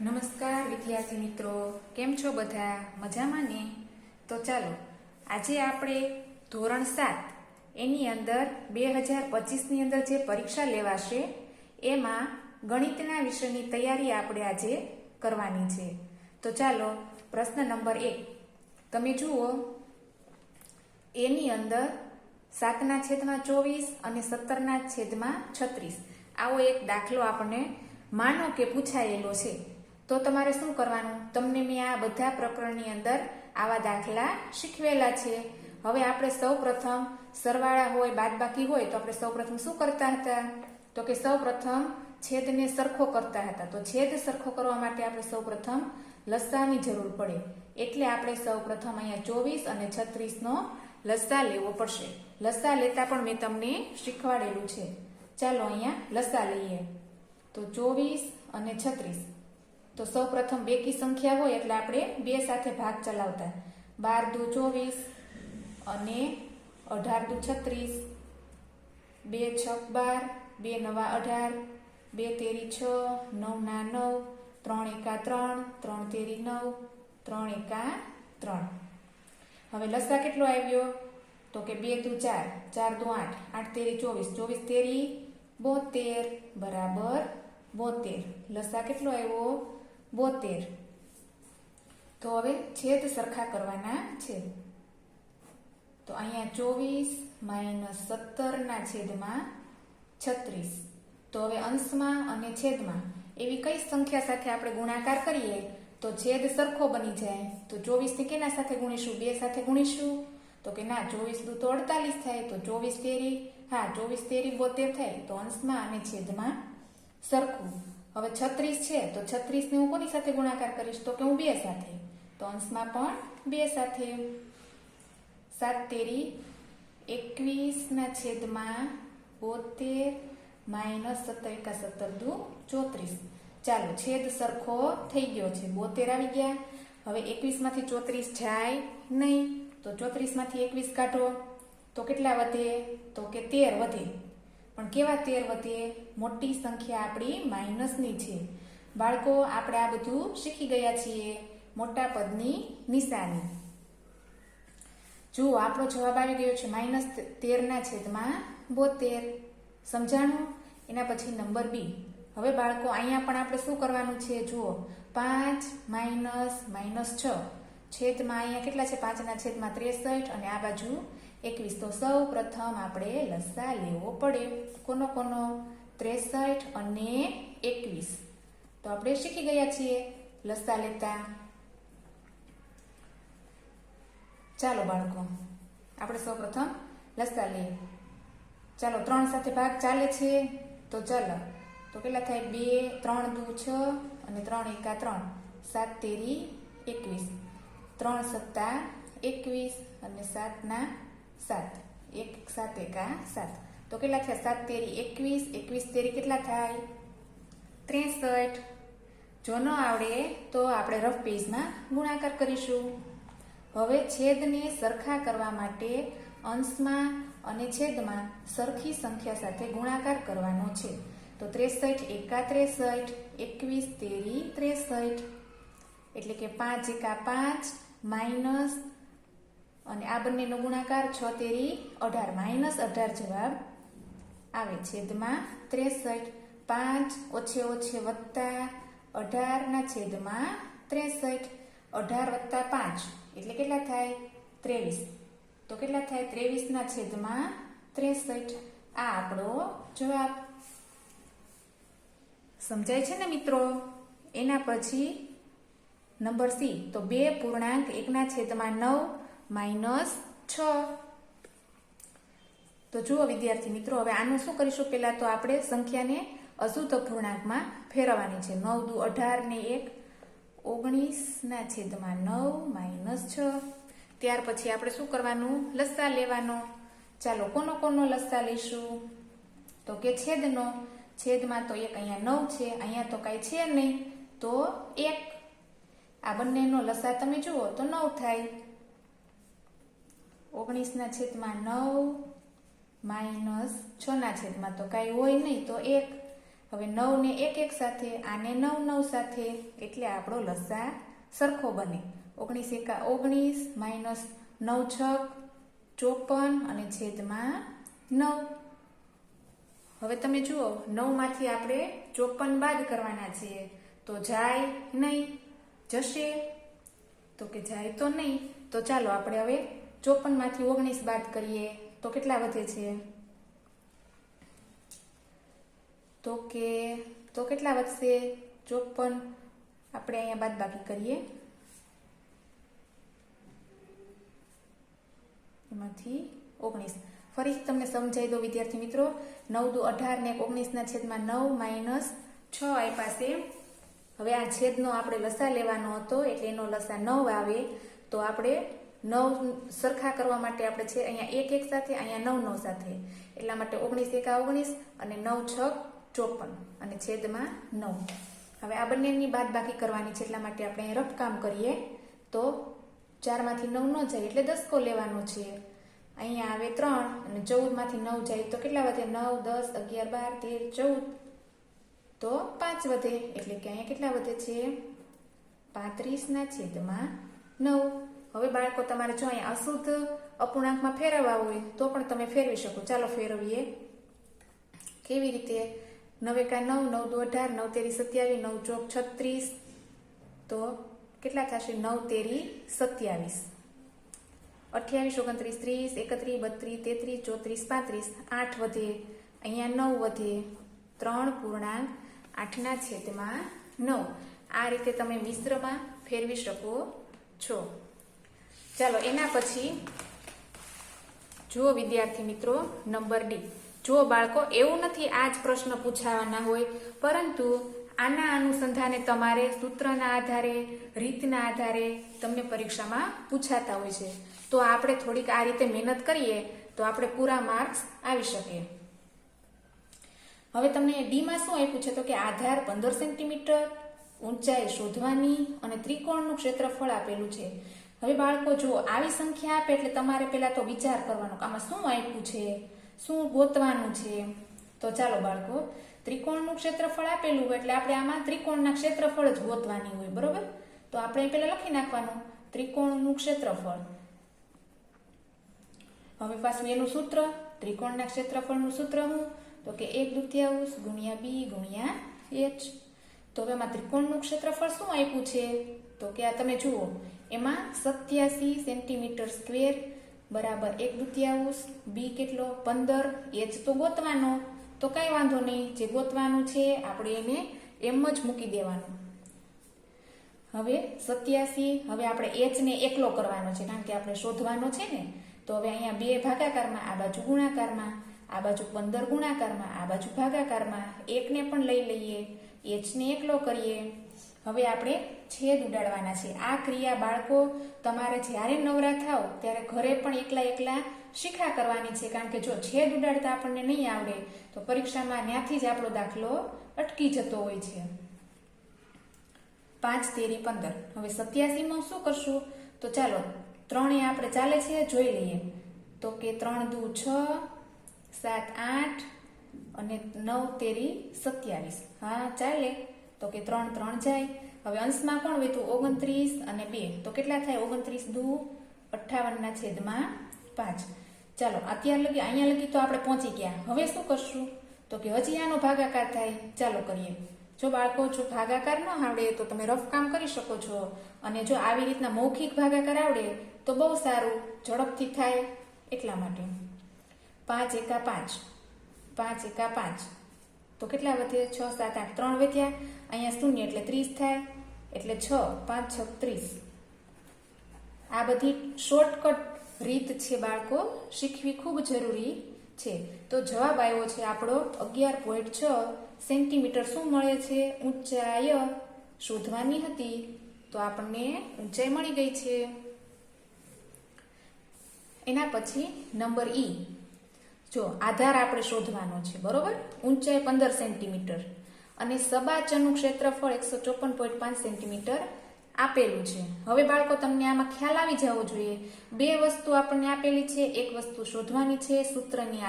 નમસ્કાર વિદ્યાર્થી મિત્રો, કેમ છો બધા? મજામાં ને? તો ચાલો આજે આપણે ધોરણ 7 એની અંદર 2025ની અંદર જે પરીક્ષા લેવાશે એમાં ગણિતના વિષયની તૈયારી આપણે આજે કરવાની છે. તો ચાલો પ્રશ્ન નંબર 1 તમે જુઓ. એની અંદર 7/24 અને 17/36 આવો એક દાખલો આપણને માનો કે પૂછાયેલો છે. તો તમારે શું કરવાનું? તમને મેં આ બધા પ્રકરણની અંદર આવા દાખલા શીખવેલા છે. હવે આપણે સૌપ્રથમ સરવાળા હોય, બાદબાકી હોય તો આપણે સૌપ્રથમ શું કરતા હતા? તો કે સૌપ્રથમ છેદને સરખો કરતા હતા. તો છેદ સરખો કરવા માટે આપણે સૌપ્રથમ લસાની જરૂર પડે. એટલે આપણે સૌપ્રથમ અહીંયા 24 અને 36નો લસા લેવો પડશે. લસા લેતા પણ મેં તમને શીખવાડેલું છે. ચાલો અહીંયા લસા લઈએ. તો 24 અને 36. તો સૌપ્રથમ બેકી સંખ્યા હોય એટલે આપણે 2 સાથે ભાગ ચલાવતા. 12 દુ 24 અને 18 દુ 36. 2 છક 12, 2 નવા 18, 2 તેરી 6, 9 ના 9, 3 એકા 3, 3 તેરી 9, 3 એકા 3. હવે લસા કેટલો આવ્યો? તો કે 2 દુ 4, 4 દુ 8, 8 તેરી 24, 24 તેરી 72 બરાબર 72. લસા કેટલો આવ્યો? 72. તો હવે છેદ સરખા કરવાના છે. તો અહીંયા 24 - 17/36. તો હવે અંશમાં અને છેદમાં એવી કઈ સંખ્યા સાથે આપણે ગુણાકાર કરીએ તો છેદ સરખો બની જાય? તો 24 ને કેના સાથે ગુણીશું? 2 સાથે ગુણીશું. તો કે ના, 24 દુ તો 48 થાય. તો 24 તેરી 72 થાય. તો અંશમાં અને છેદમાં સરખું. હવે 36 છે તો 36 ને હું કોની સાથે ગુણાકાર કરીશ? તો કે હું 2 સાથે. તો અંશમાં પણ 2 સાથે. 7 તેરી 21/72 - 17 એકા 17 દુ 34. ચાલો છેદ સરખો થઈ ગયો છે. 72 આવી ગયા. હવે 21માંથી 34 જાય નહીં. તો 34માંથી 21 કાઢો તો કેટલા વધે? તો કે 13 વધે. પણ કેવા 13 વધે? મોટી સંખ્યા આપણી માઇનસની છે. બાળકો, આપણે આ બધું શીખી ગયા છીએ. મોટા પદની નિશાની. જુઓ, આપણો જવાબ આવી ગયો છે -13/72. સમજાણું? એના પછી નંબર બી. હવે બાળકો, અહીંયા પણ આપણે શું કરવાનું છે? જુઓ, 5 - -6 છેદમાં અહીંયા કેટલા છે? 5/63 અને આ બાજુ 21. તો સૌ પ્રથમ આપણે લસા લેવો પડે. કોનો? 63 અને 21. તો આપણે શીખી ગયા છીએ લસા લેતા. ચાલો બાળકો, આપણે સૌ પ્રથમ લસા લઈએ. ચાલો 3 સાથે ભાગ ચાલે છે. તો ચાલો, તો કેટલા થાય? 2, 3 દુ 6 અને 3 એકા 3. 7 તેરી 21. 3 સત્તા 21 અને 7 ના 7. 1 7 એકા 7. તો કેટલા થયા? 7 તેરી 21. 21 તેરી કેટલા થાય? 63. જો ન આવડે તો આપણે રફ પેજમાં ગુણાકાર કરીશું. હવે છેદને સરખા કરવા માટે અંશમાં અને છેદમાં સરખી સંખ્યા સાથે ગુણાકાર કરવાનો છે. તો 63 એકા 63. 21 તેરી 63. એટલે કે 5 એકા 5 માઇનસ અને આ બંનેનો ગુણાકાર 6 તેરી 18 -18 જવાબ આવે. છેદમાં 63. 5 ઓછે ઓછે વત્તા 18/63. 18 + 5 એટલે કેટલા થાય? 23. તો કેટલા થાય? 23/63. આ આપણો જવાબ. સમજાય છે ને મિત્રો? એના પછી નંબર સી. તો 2.1/9 - 6. તો જુઓ વિદ્યાર્થી મિત્રો, હવે આનું શું કરીશું? પહેલા તો આપણે સંખ્યાને અશુદ્ધ અપૂર્ણાંકમાં ફેરવવાની છે. 9 દુ 18 ને 1 19/9 - 6. ત્યાર પછી આપણે શું કરવાનું? લસા લેવાનો. ચાલો, કોનો લસા લઈશું? તો કે છેદનો. છેદમાં તો 1 અહીંયા 9 છે, અહીંયા તો કાંઈ છે નહીં. તો 1. આ બંનેનો લસા તમે જુઓ તો 9 થાય. 19/9 - 6 તો કાંઈ હોય નહીં તો 1. હવે 9 ને એક સાથે, આને 9 સાથે, એટલે આપણો લસા સરખો બને. 19 એકા 19 માઇનસ 9 છક 54 અને છેદમાં 9. હવે તમે જુઓ 9 માંથી આપણે 54 બાદ કરવાના છીએ, તો જાય નહીં, જશે તો કે જાય તો નહીં. તો ચાલો આપણે હવે 54 માંથી 19 બાદ કરીએ તો કેટલા વધે છે? તો કેટલા વધશે? 54 આપણે અહીંયા બાદ બાકી કરીએ, એમાંથી 19. ફરીથી તમને સમજાવી દો વિદ્યાર્થી મિત્રો, 9 દુ 18 ને 19 ના છેદમાં 9 માઇનસ 6 આપ્યા છે. હવે આ છેદનો આપણે લસા લેવાનો હતો, એટલે એનો લસા 9 આવે. તો આપણે 9 સરખા કરવા માટે આપણે છે અહીંયા એક સાથે, અહીંયા 9 સાથે, એટલા માટે 19 એકા 19 અને 9 છક 54 અને છેદમાં 9. હવે આ બંનેની બાદ બાકી કરવાની છે, એટલા માટે આપણે રફ કામ કરીએ. તો 4 માંથી 9 ન જાય એટલે દસકો લેવાનો છે. અહીંયા આવે 3 અને 14 માંથી 9 જાય તો કેટલા વધે? 9 10 11 12 13 14, તો 5 વધે. એટલે કે અહીંયા કેટલા વધે છે? 35 ના છેદમાં 9. હવે બાળકો તમારે જો અહીંયા અશુદ્ધ અપૂર્ણાંકમાં ફેરવવા હોય તો પણ તમે ફેરવી શકો. ચાલો ફેરવીએ. કેવી રીતે? 9 એકા 9, 9 દુ 18, 9 તેરી 27, 9 ચોક 36, તો કેટલા થશે? 9 તેરી 27, 28 29 30 31 32 33 34 35, 8 વધે, અહીંયા 9 વધે, 3 પૂર્ણાંક 8 ના છેદમાં 9. આ રીતે તમે મિશ્રમાં ફેરવી શકો છો. ચાલો એના પછી જુઓ વિદ્યાર્થી મિત્રો, નંબર ડી. જુઓ બાળકો, એવું નથી આ જ પ્રશ્ન પૂછાવાના હોય, પરંતુ આના અનુસંધાને તમારે સૂત્રના આધારે, રીતના આધારે તમને પરીક્ષામાં પૂછાતા હોય છે. તો આપણે થોડીક આ રીતે મહેનત કરીએ તો આપણે પૂરા માર્ક્સ આવી શકે. હવે તમને ડીમાં શું આપ્યું છે? તો કે આધાર 15 સેન્ટીમીટર, ઊંચાઈ શોધવાની અને ત્રિકોણનું ક્ષેત્રફળ આપેલું છે. હવે બાળકો જુઓ, આવી સંખ્યા આપે એટલે તમારે પહેલા તો વિચાર કરવાનો કે આમાં શું આપ્યું છે, શું ગોતવાનું છે. તો ચાલો બાળકો, ત્રિકોણનું ક્ષેત્રફળ આપેલું હોય એટલે આપણે આમાં ત્રિકોણના ક્ષેત્રફળ જ ગોતવાની હોય, બરોબર? તો આપણે પહેલા લખી નાખવાનું ત્રિકોણનું ક્ષેત્રફળ. હવે પાછું એનું સૂત્ર, ત્રિકોણના ક્ષેત્રફળનું સૂત્ર શું? તો કે 1/2 ગુણ્યા b ગુણ્યા h. તો હવે એમાં ત્રિકોણનું ક્ષેત્રફળ શું આપ્યું છે? તો કે આ તમે જુઓ, એમાં 87 સેન્ટીમીટર સ્ક્વેર બરાબર 1/2, b કેટલો? 15, h તો ગોતવાનો. તો કઈ વાંધો નહીં, જે ગોતવાનું છે આપણે એને એમ જ મૂકી દેવાનું. હવે 87, હવે આપણે h ને એકલો કરવાનો છે, કારણ કે આપણે શોધવાનો છે ને. તો હવે અહીંયા 2 ભાગાકારમાં, આ બાજુ ગુણાકારમાં, આ બાજુ 15 ગુણાકારમાં, આ બાજુ ભાગાકારમાં, 1 ને પણ લઈ લઈએ, h ને એકલો કરીએ. હવે આપણે છેદ ઉડાડવાના છે. આ ક્રિયા બાળકો તમારે જ્યારે નવરા થાવ ત્યારે ઘરે પણ એકલા શીખા કરવાની છે, કારણ કે જો છેદ ઉડાડતા આપણને નહીં આવડે તો પરીક્ષામાં ત્યાંથી જ આપણો દાખલો અટકી જતો હોય છે. 5 તેરી 15. હવે 87 માં શું કરશું? તો ચાલો 3 એ આપણે ચાલે છે, જોઈ લઈએ. તો કે 3 દુ 6, 7 8 અને 9 તેરી 27. હા ચાલે. તો કે 3 3 જાય. હવે અંશમાં કોણ વધ્યું? 29 અને 2. તો કેટલા થાય? 29 દુ 58 ના છેદમાં 5. ચાલો અહીંયા લગી તો આપણે પહોંચી ગયા. હવે શું કરશું? તો કે હજી આનો ભાગાકાર થાય. ચાલો કરીએ. જો બાળકો જો ભાગાકાર ન આવડે તો તમે રફ કામ કરી શકો છો, અને જો આવી રીતના મૌખિક ભાગાકાર આવડે તો બહુ સારું, ઝડપથી થાય એટલા માટે. 5 એકા 5, 5 એકા 5, તો કેટલા વધે? 6 7 8, 3 વધ્યા. અહીંયા શૂન્ય એટલે 30 થાય, એટલે 6 5 6 30. આ બધી શોર્ટકટ રીત છે બાળકો, શીખવી ખૂબ જરૂરી છે. તો જવાબ આવ્યો છે આપણો 11.6 સેન્ટીમીટર. શું મળે છે? ઊંચાઈ શોધવાની હતી, તો આપણને ઊંચાઈ મળી ગઈ છે. એના પછી નંબર ઈ. જો આધાર આપણે શોધવાનો છે, બરોબર? ઊંચાઈ 15 સેન્ટીમીટર અને સબાચરનું ક્ષેત્રફળ 154.5 સેન્ટીમીટર આપેલું છે. હવે બાળકો તમને આમાં ખ્યાલ આવી જવો જોઈએ. બે વસ્તુ આપણને આપેલી છે, એક વસ્તુ શોધવાની છે, સૂત્રની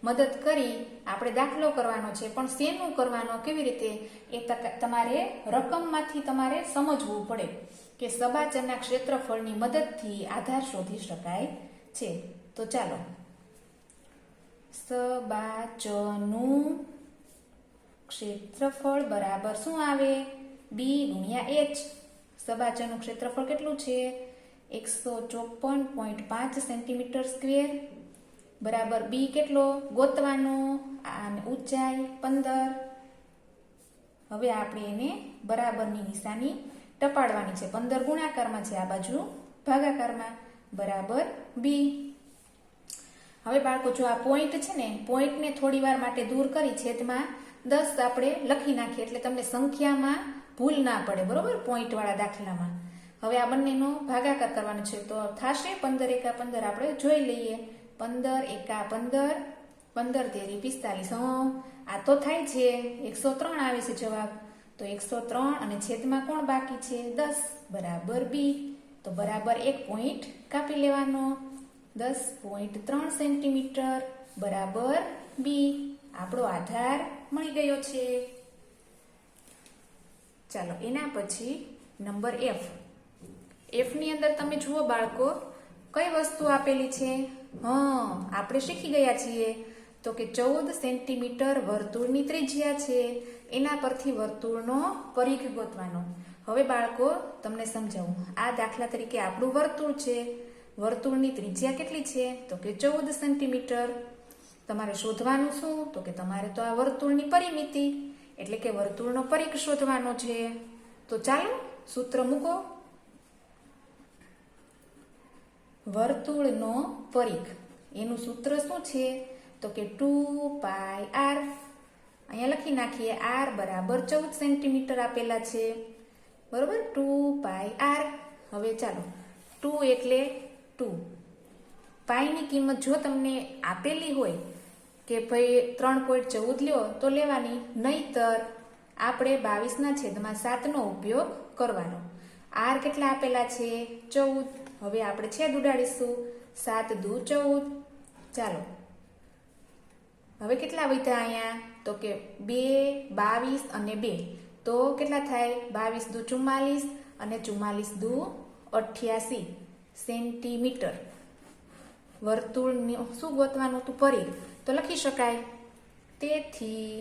મદદ કરી આપણે દાખલો કરવાનો છે, પણ શેનું કરવાનો, કેવી રીતે, એ તમારે રકમમાંથી તમારે સમજવું પડે કે સબાચરના ક્ષેત્રફળની મદદથી આધાર શોધી શકાય છે. તો ચાલો, સબાચનું ક્ષેત્રફળ બરાબર શું આવે? બી ગુણ્યા એચ. સબાચરનું ક્ષેત્રફળ કેટલું છે? 154.5 સેન્ટીમીટર સ્ક્વેર બરાબર બી કેટલો ગોતવાનો, અને ઊંચાઈ 15. હવે આપણે એને બરાબરની નિશાની ટપાડવાની છે. 15 ગુણાકારમાં છે, આ બાજુ ભાગાકારમાં, બરાબર બી. હવે બાળકો જો આ પોઈન્ટ છે ને, પોઈન્ટને થોડી વાર માટે દૂર કરી છેદમાં 10 આપણે લખી નાખીએ એટલે તમને સંખ્યામાં ભૂલ ના પડે, બરોબર, પોઈન્ટ વાળા દાખલામાં. હવે આ બંનેનો ભાગાકાર કરવાનો છે, તો થશે 15 એકા 15. આપણે જોઈ લઈએ. 15 એકા 15, 15 તેરી 45. આ તો થાય છે 103 આવે છે જવાબ. તો 103 અને છેદમાં કોણ બાકી છે? 10 બરાબર બી. તો બરાબર 1 પોઈન્ટ કાપી લેવાનો. 10.3 સેન્ટીમીટર બરાબર બી. આપણો આધાર મળી ગયો છે. ચાલો, એના પછી નંબર એફ. એફની અંદર તમે જુઓ બાળકો, કઈ વસ્તુ આપેલી છે? આપણે શીખી ગયા છીએ તો કે 14 સેન્ટીમીટર વર્તુળની ત્રિજ્યા છે. એના પરથી વર્તુળનો પરિઘ ગોતવાનો. હવે બાળકો તમને સમજાવું. આ દાખલા તરીકે આપણું વર્તુળ છે. વર્તુળની ત્રિજ્યા કેટલી છે? તો કે 14 સેન્ટીમીટર. તમારે શોધવાનું શું? તો કે તમારે તો આ વર્તુળની પરિમિતિ એટલે કે વર્તુળનો પરિઘ શોધવાનો છે. તો ચાલો સૂત્ર મૂકો. વર્તુળનો પરિઘ, એનું સૂત્ર શું છે? તો કે 2πr. અહીંયા લખી નાખીએ. r બરાબર 14 સેન્ટીમીટર આપેલા છે, બરોબર, 2πr. હવે ચાલો, 2 એટલે 2. પાઈની કિંમત જો તમને આપેલી હોય કે ભાઈ 3.14 લ્યો તો લેવાની, નહીતર આપણે 22/7 ઉપયોગ કરવાનો. r કેટલા આપેલા છે? 14. હવે આપણે છેદ ઉડાડીશું. 7 દુ 14. ચાલો, હવે કેટલા વધ્યા અહીંયા? તો કે 2, 22 અને 2. તો કેટલા થાય? 22 દુ 44 અને 44 દુ 88 સેન્ટીમીટર. વર્તુળનું શું ગોતવાનું હતું? પરિઘ. તો લખી શકાય. તેથી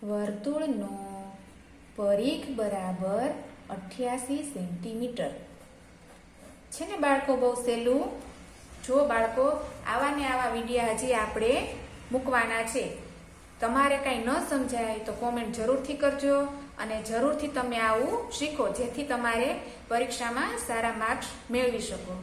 વર્તુળનો પરિઘ બરાબર 88 સેન્ટીમીટર છે ને બાળકો. બહુ સહેલું. જો બાળકો, આવા ને આવા વિડીયા હજી આપણે મૂકવાના છે. તમારે કાંઈ ન સમજાય તો કોમેન્ટ જરૂરથી કરજો, અને જરૂરથી તમે આવું શીખો, જેથી તમારે પરીક્ષામાં સારા માર્ક્સ મેળવી શકો.